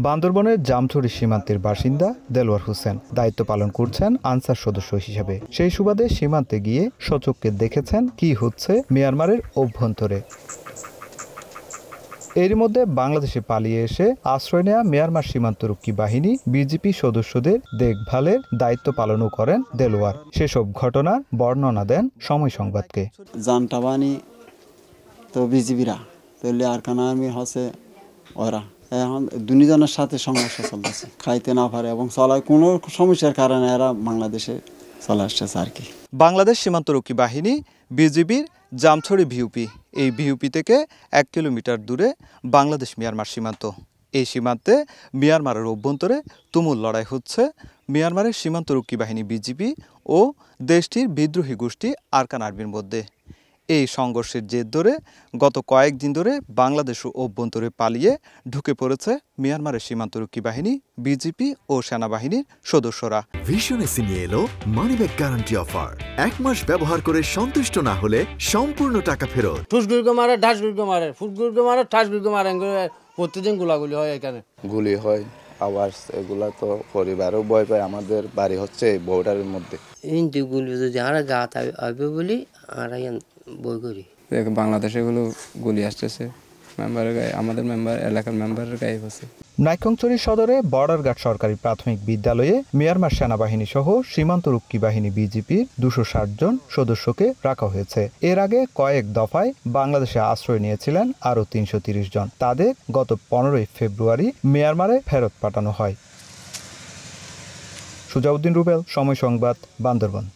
বান্দরবনের জামছড়ি সীমান্তের বাসিন্দা দেলোয়ার হোসেন দায়িত্ব পালন করছেন আনসার সদস্য হিসেবে। সেই সুবাদে সীমান্তে গিয়ে সচক্ষে দেখেছেন কি হচ্ছে মিয়ানমারের অভ্যন্তরে। এরই মধ্যে বাংলাদেশে পালিয়ে এসে আশ্রয় নেওয়া মিয়ানমার সীমান্তরক্ষী বাহিনী বিজিপি সদস্যদের দেখভালের দায়িত্ব পালনও করেন দেলোয়ার। সেসব ঘটনার বর্ণনা দেন সময় সংবাদকে। জানটাবানি তো বিজিবিরা তাহলে আরকানা আর্মি হচ্ছে ওরা এখন দুজনের সাথে সংঘর্ষ চলতেছে, খাইতে না পারে এবং চলায় কোনো সমস্যার কারণে এরা বাংলাদেশে চলে আসছে আর কি। বাংলাদেশ সীমান্তরক্ষী বাহিনী বিজিবির জামছড়ি ভিউপি, এই ভিউপি থেকে 1 কিলোমিটার দূরে বাংলাদেশ মিয়ানমার সীমান্ত। এই সীমান্তে মিয়ানমারের অভ্যন্তরে তুমুল লড়াই হচ্ছে মিয়ানমারের সীমান্তরক্ষী বাহিনী বিজিবি ও দেশটির বিদ্রোহী গোষ্ঠী আরকান আর্মির মধ্যে। এই সংঘর্ষের জের ধরে গত কয়েকদিন ধরে বাংলাদেশ অভ্যন্তরে পালিয়ে ঢুকে পড়েছে মিয়ানমারের সীমান্তরক্ষী বাহিনী বিজিপি ও সেনাবাহিনীর সদস্যরা। ভিশন এসে নিয়ে এলো মানিব্যাগ গ্যারান্টি অফার। 1 মাস ব্যবহার করে সন্তুষ্ট না হলে সম্পূর্ণ টাকা ফেরত। ঠুসগুড়কে মারে, ঢাসগুড়কে মারে, ফুটগুড়কে মারে, ঠাসগুড়কে মারে, প্রতিদিন গোলাগুলি হয়। এখানে গুলি হয়, আবার এগুলা তো পরিবারও ভয় পায়। আমাদের বাড়ি হচ্ছে বর্ডারের মধ্যে। হিন্দু গুলি যদি আর গাত আসবে বলি আর বই করি। বাংলাদেশে এগুলো গুলি আসতেছে মেম্বারের গায়ে, আমাদের মেম্বার এলাকার মেম্বারের গায়ে বসে। নাইক্ষ্যংছড়ি সদরে বর্ডার গার্ড সরকারি প্রাথমিক বিদ্যালয়ে মিয়ানমার সেনাবাহিনী সহ সীমান্তরক্ষী বাহিনী বিজিপির 260 জন সদস্যকে রাখা হয়েছে। এর আগে কয়েক দফায় বাংলাদেশে আশ্রয় নিয়েছিলেন আরও 330 জন। তাদের গত 15 ফেব্রুয়ারি মিয়ানমারে ফেরত পাঠানো হয়। সুজাউদ্দিন রুবেল, সময় সংবাদ, বান্দরবান।